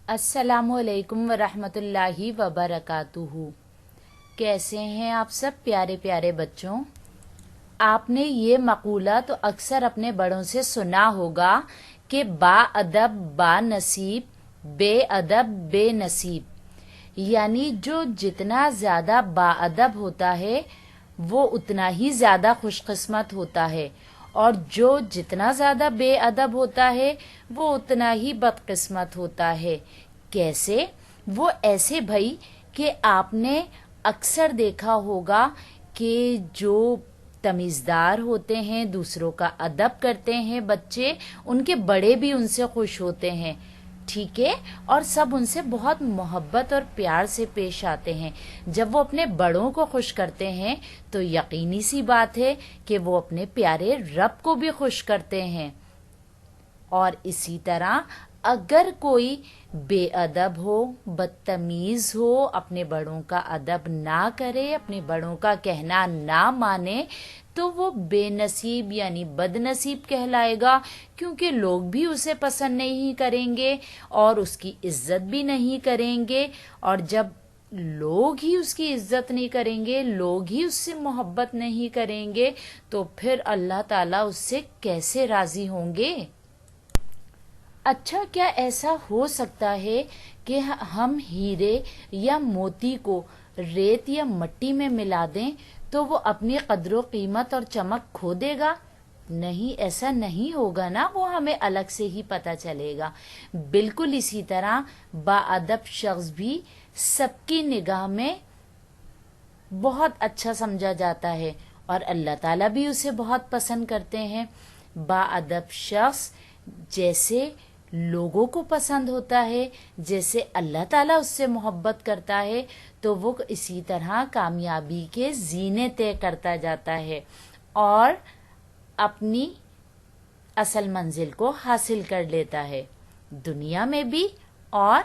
अस्सलामु अलैकुम वरहमतुल्लाहि वबरकातुहू। कैसे हैं आप सब प्यारे प्यारे बच्चों। आपने ये मकूला तो अक्सर अपने बड़ों से सुना होगा कि बाअदब बानसीब बेअदब बेनसीब, यानी जो जितना ज़्यादा बाअदब होता है वो उतना ही ज़्यादा खुशकिस्मत होता है, और जो जितना ज़्यादा बेअदब होता है वो उतना ही बदकिस्मत होता है। कैसे? वो ऐसे भाई कि आपने अक्सर देखा होगा कि जो तमीज़दार होते हैं, दूसरों का अदब करते हैं बच्चे, उनके बड़े भी उनसे खुश होते हैं, ठीक है, और सब उनसे बहुत मोहब्बत और प्यार से पेश आते हैं। जब वो अपने बड़ों को खुश करते हैं तो यकीनी सी बात है कि वो अपने प्यारे रब को भी खुश करते हैं। और इसी तरह अगर कोई बेअदब हो, बदतमीज हो, अपने बड़ों का अदब ना करे, अपने बड़ों का कहना ना माने, तो वो बेनसीब यानी बदनसीब कहलाएगा, क्योंकि लोग भी उसे पसंद नहीं करेंगे और उसकी इज्जत भी नहीं करेंगे। और जब लोग ही उसकी इज्जत नहीं करेंगे, लोग ही उससे मोहब्बत नहीं करेंगे, तो फिर अल्लाह ताला उससे कैसे राजी होंगे। अच्छा, क्या ऐसा हो सकता है कि हम हीरे या मोती को रेत या मट्टी में मिला दें तो वो अपनी कद्र कीमत और चमक खो देगा? नहीं, ऐसा नहीं होगा ना, वो हमें अलग से ही पता चलेगा। बिल्कुल इसी तरह बाअदब शख्स भी सबकी निगाह में बहुत अच्छा समझा जाता है और अल्लाह ताला भी उसे बहुत पसंद करते हैं। बाअदब शख्स जैसे लोगों को पसंद होता है, जैसे अल्लाह ताला उससे मोहब्बत करता है, तो वो इसी तरह कामयाबी के जीने तय करता जाता है और अपनी असल मंजिल को हासिल कर लेता है, दुनिया में भी और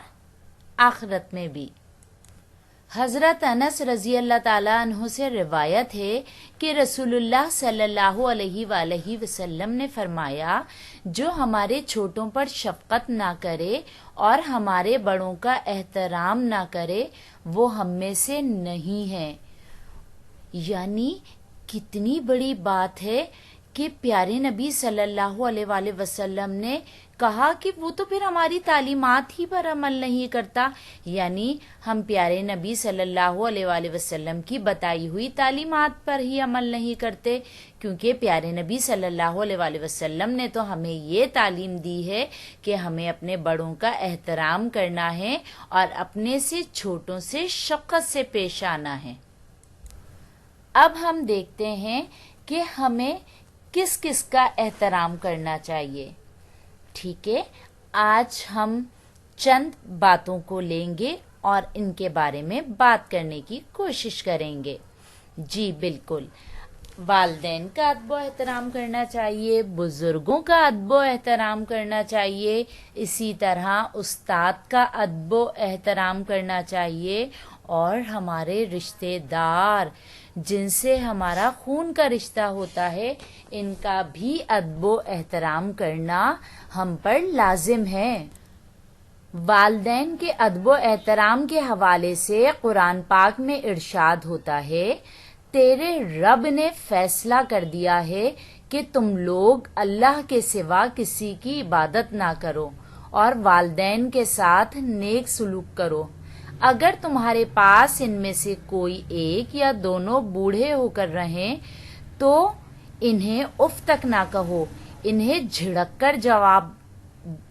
आखिरत में भी। हज़रत अनस रज़ी अल्लाह ताला अन्हु से रिवायत है कि रसूलुल्लाह सल्लल्लाहु अलैहि वसल्लम ने फरमाया, जो हमारे छोटों पर शफ़क़त ना करे और हमारे बड़ों का एहतराम ना करे वो हम में से नहीं है। यानी कितनी बड़ी बात है कि प्यारे नबी सल्लल्लाहु अलैहि वसल्लम ने कहा कि वो तो फिर हमारी तालीमात ही पर अमल नहीं करता, यानी हम प्यारे नबी सल्लल्लाहु अलैहि वसल्लम की बताई हुई तालीमात पर ही अमल नहीं करते, क्योंकि प्यारे नबी सल्लल्लाहु अलैहि वसल्लम ने तो हमें ये तालीम दी है कि हमें अपने बड़ों का एहतराम करना है और अपने से छोटों से शफ़क़त से पेश आना है। अब हम देखते हैं कि हमें किस किस का एहतराम करना चाहिए। ठीक है, आज हम चंद बातों को लेंगे और इनके बारे में बात करने की कोशिश करेंगे। जी बिल्कुल, वालिदैन का अदब एहतराम करना चाहिए, बुजुर्गों का अदब एहतराम करना चाहिए, इसी तरह उस्ताद का अदब एहतराम करना चाहिए, और हमारे रिश्तेदार जिनसे हमारा खून का रिश्ता होता है इनका भी अदब एहतराम करना हम पर लाजिम है। वालिदैन के अदब एहतराम के हवाले से कुरान पाक में इरशाद होता है, तेरे रब ने फैसला कर दिया है कि तुम लोग अल्लाह के सिवा किसी की इबादत ना करो और वालिदैन के साथ नेक सलूक करो। अगर तुम्हारे पास इनमें से कोई एक या दोनों बूढ़े होकर रहें तो इन्हें उफ तक ना कहो, इन्हें झिड़क कर जवाब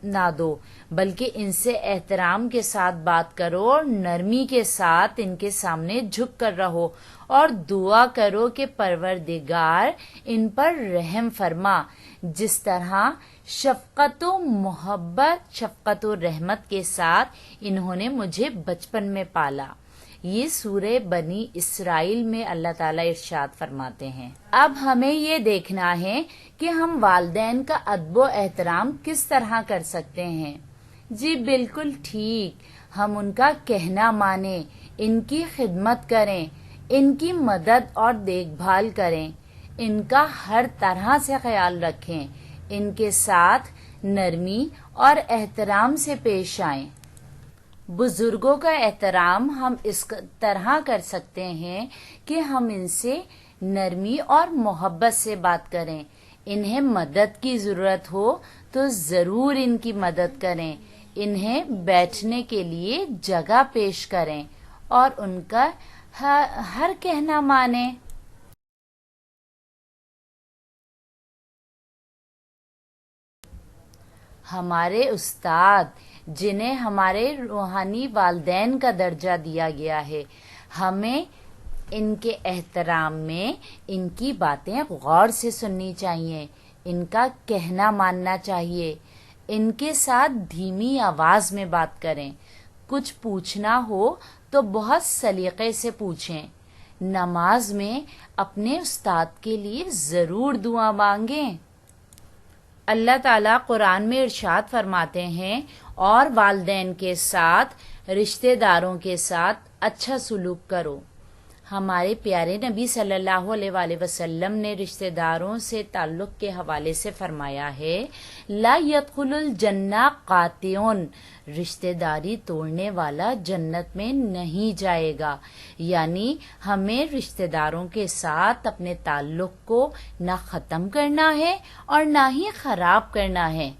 ना दो, बल्कि इनसे एहतराम के साथ बात करो और नरमी के साथ इनके सामने झुक कर रहो और दुआ करो कि परवरदिगार इन पर रहम फरमा, जिस तरह शफ़क़त व मोहब्बत, शफ़क़त व रहमत के साथ इन्होंने मुझे बचपन में पाला। ये सूरह बनी इसराइल में अल्लाह ताला इरशाद फरमाते हैं। अब हमें ये देखना है कि हम वालिदैन का अदब एहतराम किस तरह कर सकते हैं। जी बिल्कुल ठीक, हम उनका कहना माने, इनकी खिदमत करें, इनकी मदद और देखभाल करें, इनका हर तरह से ख्याल रखें, इनके साथ नरमी और एहतराम से पेश आएं। بزرگوں کا احترام ہم اس طرح کر سکتے ہیں کہ ہم ان سے نرمی اور محبت سے بات کریں. انہیں مدد کی ضرورت ہو تو ضرور ان کی مدد کریں. انہیں بیٹھنے کے لیے جگہ پیش کریں اور ان کا ہر کہنا مانیں. ہمارے استاد جنہیں ہمارے روحانی والدین کا درجہ دیا گیا ہے، ہمیں ان کے احترام میں ان کی باتیں غور سے سننی چاہیے، ان کا کہنا ماننا چاہیے. ان کے ساتھ دھیمی آواز میں بات کریں. کچھ پوچھنا ہو تو بہت سلیقے سے پوچھیں. نماز میں اپنے استاد کے لیے ضرور دعا مانگیں. اللہ تعالیٰ قرآن میں ارشاد فرماتے ہیں، اور والدین کے ساتھ، رشتہ داروں کے ساتھ اچھا سلوک کرو. ہمارے پیارے نبی صلی اللہ علیہ وآلہ وسلم نے رشتہ داروں سے تعلق کے حوالے سے فرمایا ہے، لا يدخل الجنہ قاطعون، رشتہ داری توڑنے والا جنت میں نہیں جائے گا. یعنی ہمیں رشتہ داروں کے ساتھ اپنے تعلق کو نہ ختم کرنا ہے اور نہ ہی خراب کرنا ہے.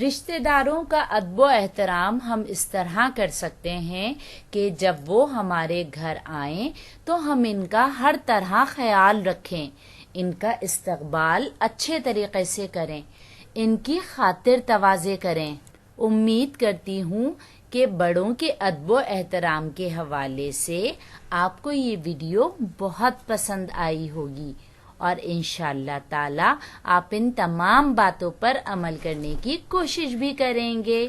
رشتہ داروں کا ادب و احترام ہم اس طرح کر سکتے ہیں کہ جب وہ ہمارے گھر آئیں تو ہم ان کا ہر طرح خیال رکھیں، ان کا استقبال اچھے طریقے سے کریں، ان کی خاطر تواضع کریں. امید کرتی ہوں کہ بڑوں کے ادب و احترام کے حوالے سے آپ کو یہ ویڈیو بہت پسند آئی ہوگی، اور انشاءاللہ تعالی آپ ان تمام باتوں پر عمل کرنے کی کوشش بھی کریں گے.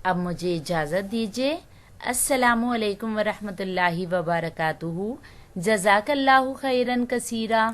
اب مجھے اجازت دیجیے. السلام علیکم ورحمۃ اللہ وبرکاتہ. جزاک اللہ خیرا کثیرا.